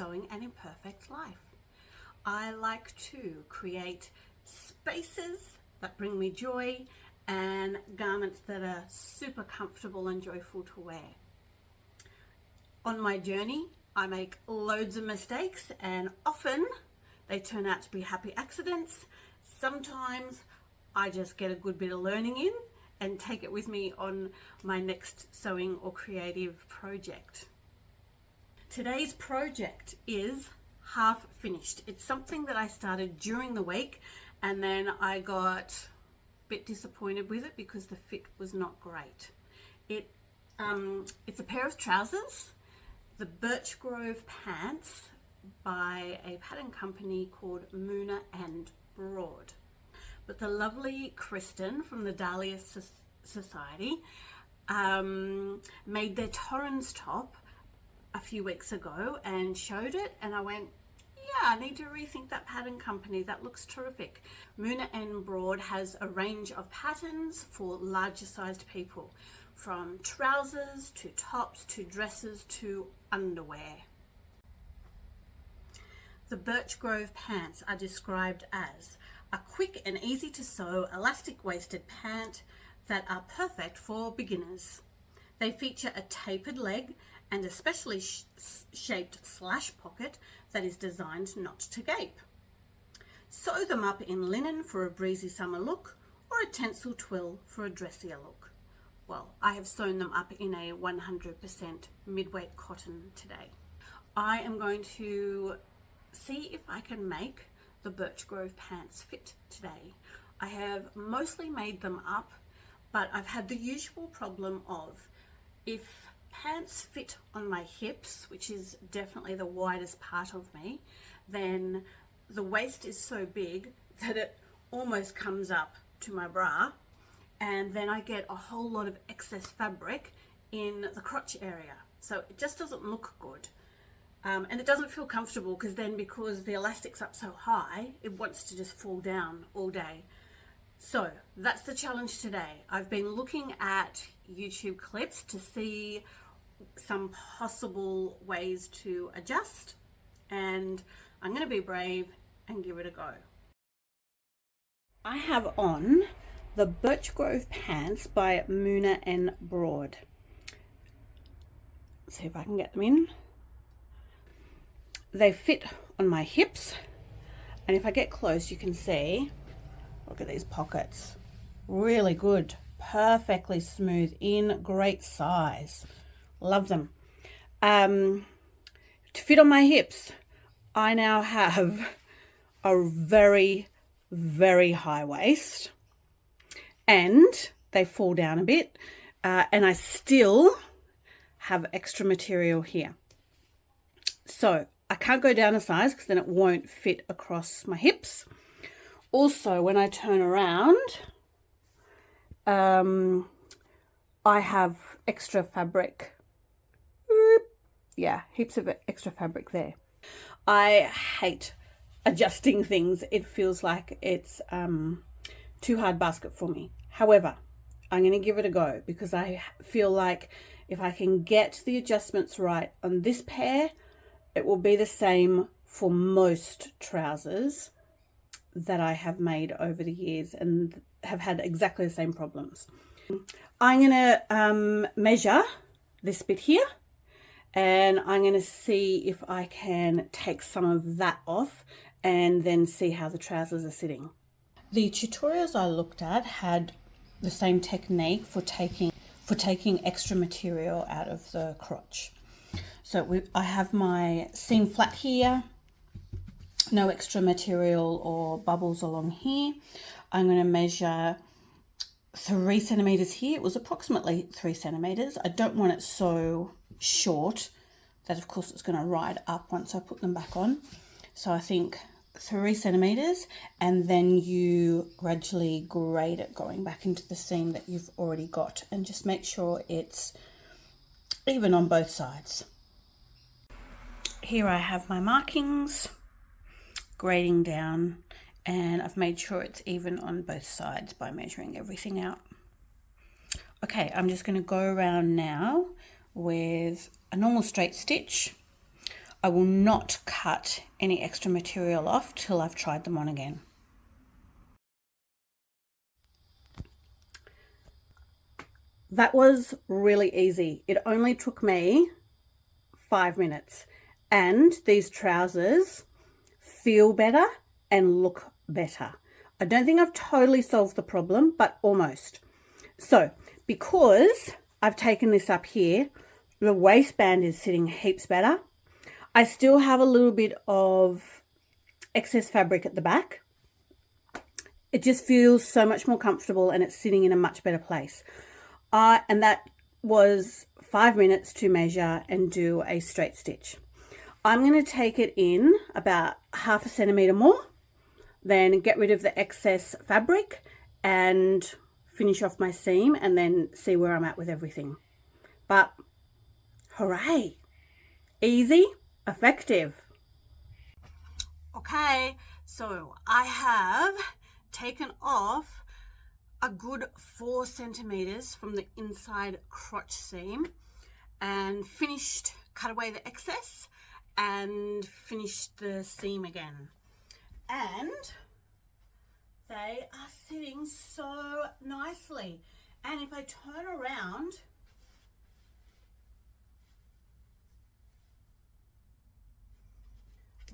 Sewing an Imperfect Life. I like to create spaces that bring me joy and garments that are super comfortable and joyful to wear. On my journey, I make loads of mistakes and often they turn out to be happy accidents. Sometimes I just get a good bit of learning in and take it with me on my next sewing or creative project. Today's project is half finished. It's something that I started during the week and then I got a bit disappointed with it because the fit was not great. It's a pair of trousers, the Birch Grove pants by a pattern company called Moona and Broad. But the lovely Kristen from the Dahlia Society made their Torrens top a few weeks ago and showed it, and I went, yeah, I need to rethink that pattern company. That looks terrific. Moona and Broad has a range of patterns for larger sized people, from trousers to tops to dresses to underwear. The Birch Grove pants are described as a quick and easy to sew elastic waisted pant that are perfect for beginners. They feature a tapered leg and a specially shaped slash pocket that is designed not to gape. Sew them up in linen for a breezy summer look or a tencel twill for a dressier look. Well, I have sewn them up in a 100% mid-weight cotton today. I am going to see if I can make the Birch Grove pants fit today. I have mostly made them up, but I've had the usual problem of if pants fit on my hips, which is definitely the widest part of me, then the waist is so big that it almost comes up to my bra, and then I get a whole lot of excess fabric in the crotch area. So it just doesn't look good. And it doesn't feel comfortable because the elastic's up so high, it wants to just fall down all day. So that's the challenge today. I've been looking at YouTube clips to see some possible ways to adjust, and I'm going to be brave and give it a go. I have on the Birch Grove pants by Moona and Broad. Let's see if I can get them in. They fit on my hips, and if I get close you can see, look at these pockets, really good, perfectly smooth, in great size, love them. To fit on my hips, I now have a very, very high waist and they fall down a bit, and I still have extra material here. So I can't go down a size because then it won't fit across my hips. Also, when I turn around, I have extra fabric. Yeah, heaps of extra fabric there. I hate adjusting things. It feels like it's too hard basket for me. However, I'm going to give it a go because I feel like if I can get the adjustments right on this pair, it will be the same for most trousers that I have made over the years and have had exactly the same problems. I'm going to measure this bit here, and I'm going to see if I can take some of that off and then see how the trousers are sitting. The tutorials I looked at had the same technique for taking extra material out of the crotch. So I have my seam flat here, no extra material or bubbles along here. I'm going to measure 3 centimeters here. It was approximately 3 centimeters. I don't want it so short that of course it's going to ride up once I put them back on. So I think 3 centimeters, and then you gradually grade it going back into the seam that you've already got, and just make sure it's even on both sides. Here I have my markings, grading down, and I've made sure it's even on both sides by measuring everything out. Okay, I'm just going to go around now with a normal straight stitch. I will not cut any extra material off till I've tried them on again. That was really easy. It only took me 5 minutes, and these trousers feel better and look better. I don't think I've totally solved the problem, but almost. So because I've taken this up here, the waistband is sitting heaps better. I still have a little bit of excess fabric at the back. It just feels so much more comfortable and it's sitting in a much better place. And that was 5 minutes to measure and do a straight stitch. I'm going to take it in about 1/2 centimetre more, then get rid of the excess fabric and finish off my seam and then see where I'm at with everything. But hooray! Easy, effective. Okay, so I have taken off a good 4 centimeters from the inside crotch seam and cut away the excess and finished the seam again. And they are sitting so nicely. And if I turn around,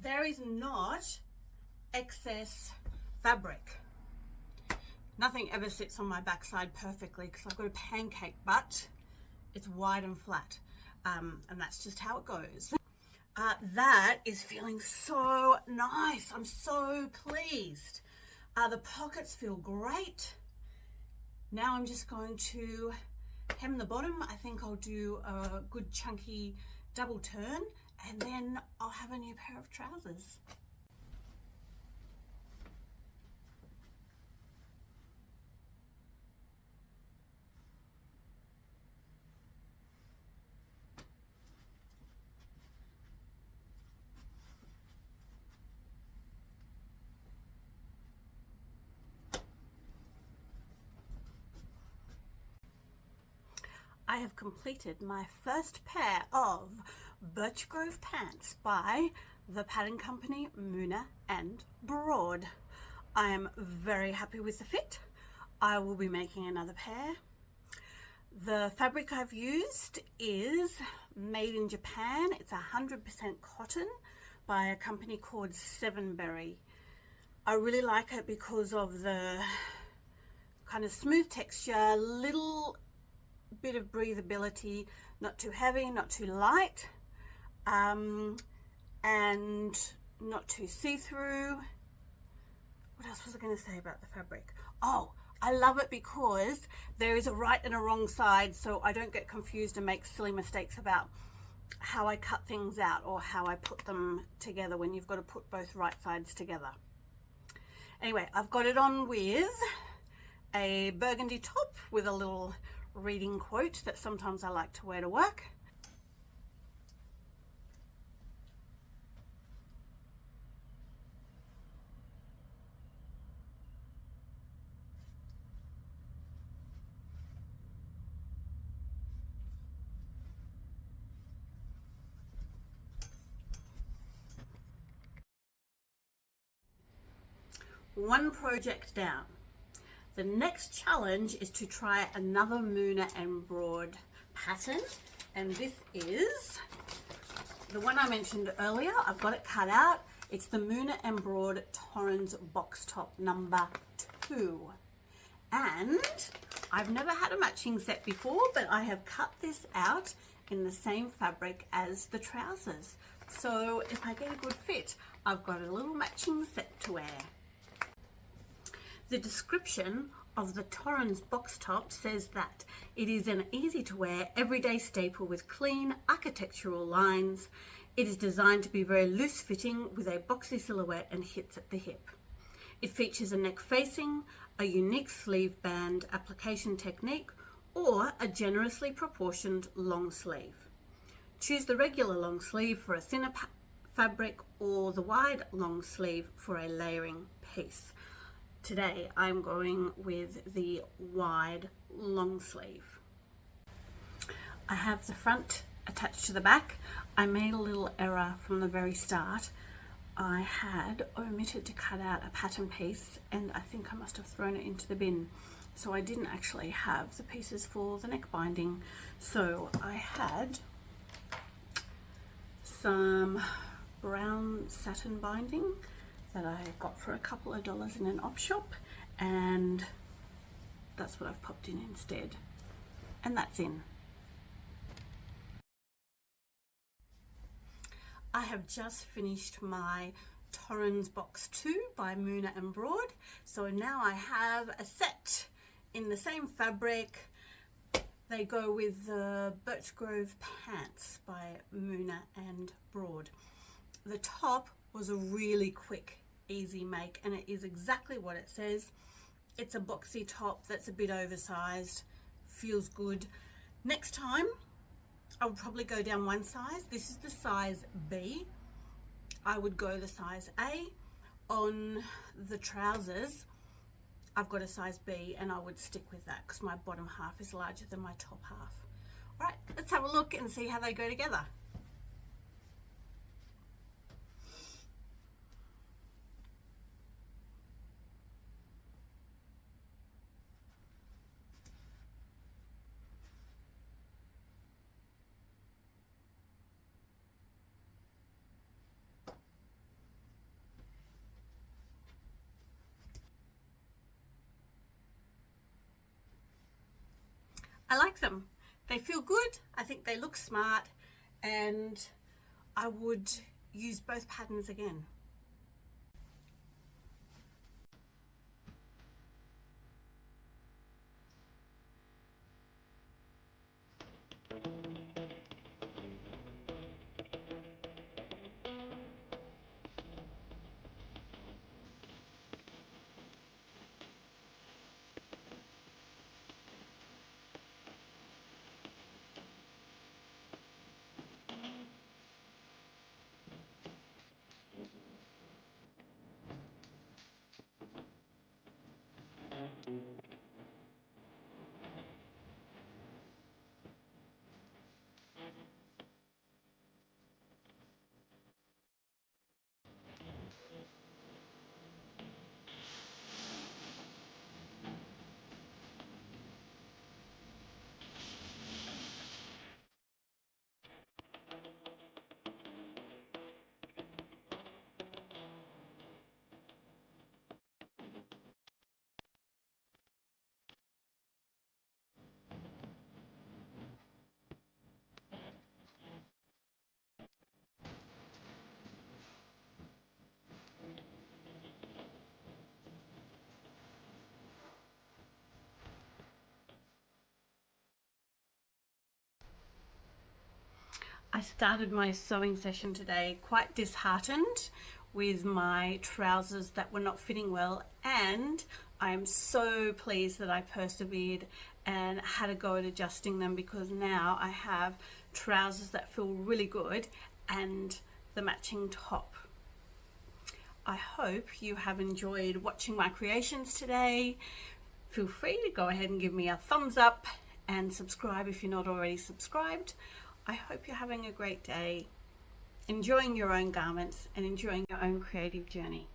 there is not excess fabric. Nothing ever sits on my backside perfectly because I've got a pancake butt. It's wide and flat, and that's just how it goes. That is feeling so nice. I'm so pleased. The pockets feel great. Now I'm just going to hem the bottom. I think I'll do a good chunky double turn and then I'll have a new pair of trousers. I have completed my first pair of Birch Grove pants by the pattern company Moona and Broad. I am very happy with the fit. I will be making another pair. The fabric I've used is made in Japan. It's 100% cotton by a company called Sevenberry. I really like it because of the kind of smooth texture, little bit of breathability, not too heavy, not too light, and not too see-through. What else was I going to say about the fabric? Oh, I love it because there is a right and a wrong side, so I don't get confused and make silly mistakes about how I cut things out or how I put them together when you've got to put both right sides together. Anyway, I've got it on with a burgundy top with a little reading quote that sometimes I like to wear to work. One project down. The next challenge is to try another Moona and Broad pattern, and this is the one I mentioned earlier. I've got it cut out. It's the Moona and Broad Torrens box top number 2, and I've never had a matching set before, but I have cut this out in the same fabric as the trousers, so if I get a good fit, I've got a little matching set to wear. The description of the Torrens box top says that it is an easy to wear everyday staple with clean architectural lines. It is designed to be very loose fitting with a boxy silhouette and hits at the hip. It features a neck facing, a unique sleeve band application technique, or a generously proportioned long sleeve. Choose the regular long sleeve for a thinner fabric or the wide long sleeve for a layering piece. Today I'm going with the wide long sleeve. I have the front attached to the back. I made a little error from the very start. I had omitted to cut out a pattern piece, and I think I must have thrown it into the bin. So I didn't actually have the pieces for the neck binding. So I had some brown satin binding that I got for a couple of dollars in an op shop, and that's what I've popped in instead. And that's in. I have just finished my Torrens Box 2 by Moona and Broad. So now I have a set in the same fabric. They go with the Birch Grove Pants by Moona and Broad. The top was a really quick, easy make, and it is exactly what it says. It's a boxy top that's a bit oversized, feels good. Next time, I would probably go down one size. This is the size B. I would go the size A. On the trousers, I've got a size B, and I would stick with that because my bottom half is larger than my top half. All right, let's have a look and see how they go together. I like them. They feel good. I think they look smart, and I would use both patterns again. I started my sewing session today quite disheartened with my trousers that were not fitting well, and I'm so pleased that I persevered and had a go at adjusting them, because now I have trousers that feel really good and the matching top. I hope you have enjoyed watching my creations today. Feel free to go ahead and give me a thumbs up and subscribe if you're not already subscribed. I hope you're having a great day, enjoying your own garments and enjoying your own creative journey.